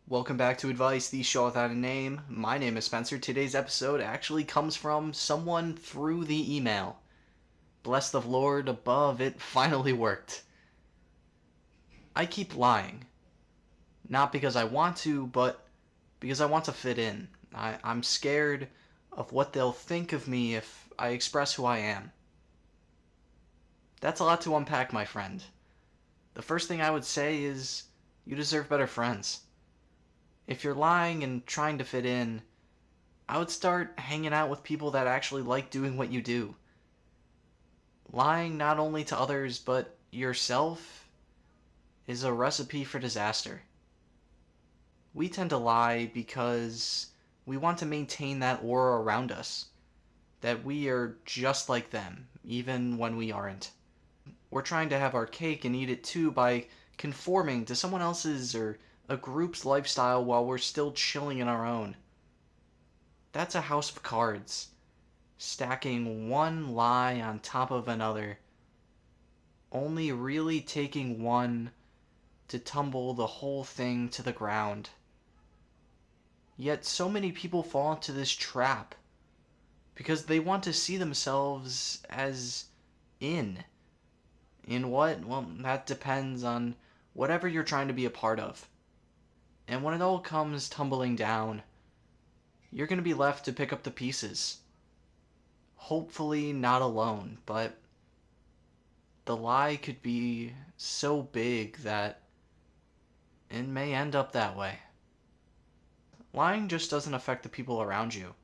Welcome back to Advice, the show without a name. My name is Spencer. Today's episode actually comes from someone through the email. Bless the Lord above, it finally worked. I keep lying. Not because I want to, but because I want to fit in. I'm scared of what they'll think of me if I express who I am. That's a lot to unpack, my friend. The first thing I would say is you deserve better friends. If you're lying and trying to fit in, I would start hanging out with people that actually like doing what you do. Lying not only to others, but yourself, is a recipe for disaster. We tend to lie because we want to maintain that aura around us, that we are just like them, even when we aren't. We're trying to have our cake and eat it too by conforming to someone else's or a group's lifestyle while we're still chilling in our own. That's a house of cards, stacking one lie on top of another, only really taking one to tumble the whole thing to the ground. Yet so many people fall into this trap because they want to see themselves as in. In what? Well, that depends on whatever you're trying to be a part of. And when it all comes tumbling down, you're going to be left to pick up the pieces. Hopefully not alone, but the lie could be so big that it may end up that way. Lying just doesn't affect the people around you.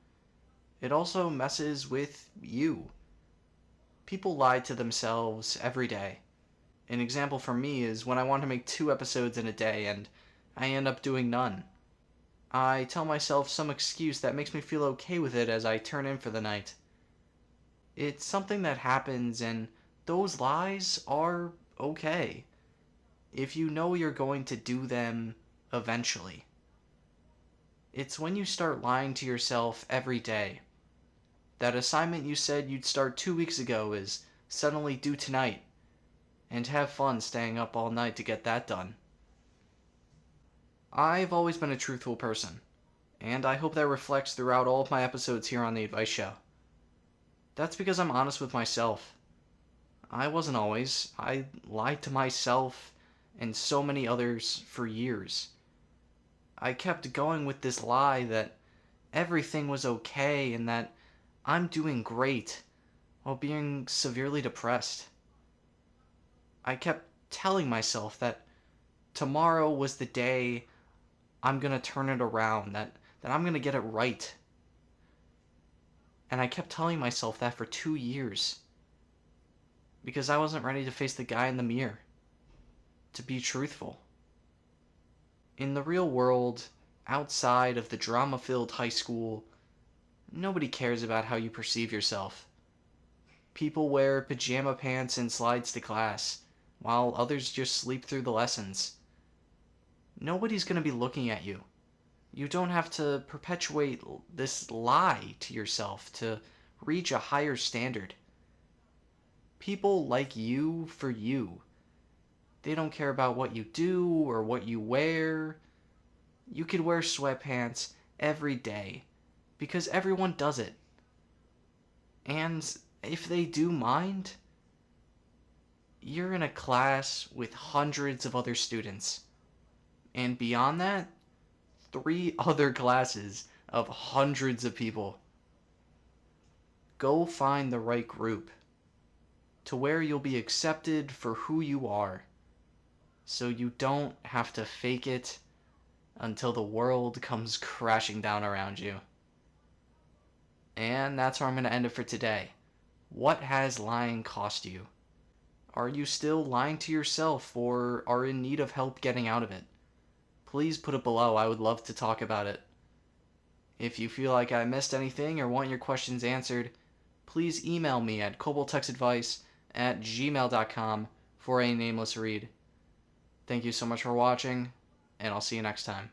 It also messes with you. People lie to themselves every day. An example for me is when I want to make 2 episodes in a day and I end up doing none. I tell myself some excuse that makes me feel okay with it as I turn in for the night. It's something that happens, and those lies are okay if you know you're going to do them eventually. It's when you start lying to yourself every day. That assignment you said you'd start 2 weeks ago is suddenly due tonight, and have fun staying up all night to get that done. I've always been a truthful person, and I hope that reflects throughout all of my episodes here on The Advice Show. That's because I'm honest with myself. I wasn't always. I lied to myself and so many others for years. I kept going with this lie that everything was okay and that I'm doing great while being severely depressed. I kept telling myself that tomorrow was the day I'm gonna turn it around, that I'm gonna get it right. And I kept telling myself that for 2 years. Because I wasn't ready to face the guy in the mirror. To be truthful. In the real world, outside of the drama-filled high school, nobody cares about how you perceive yourself. People wear pajama pants and slides to class, while others just sleep through the lessons. Nobody's gonna be looking at you. You don't have to perpetuate this lie to yourself to reach a higher standard. People like you for you. They don't care about what you do or what you wear. You could wear sweatpants every day because everyone does it. And if they do mind, you're in a class with hundreds of other students. And beyond that, 3 other classes of hundreds of people. Go find the right group to where you'll be accepted for who you are, so you don't have to fake it until the world comes crashing down around you. And that's where I'm going to end it for today. What has lying cost you? Are you still lying to yourself or are in need of help getting out of it? Please put it below. I would love to talk about it. If you feel like I missed anything or want your questions answered, please email me at koboltexadvice@gmail.com for a nameless read. Thank you so much for watching, and I'll see you next time.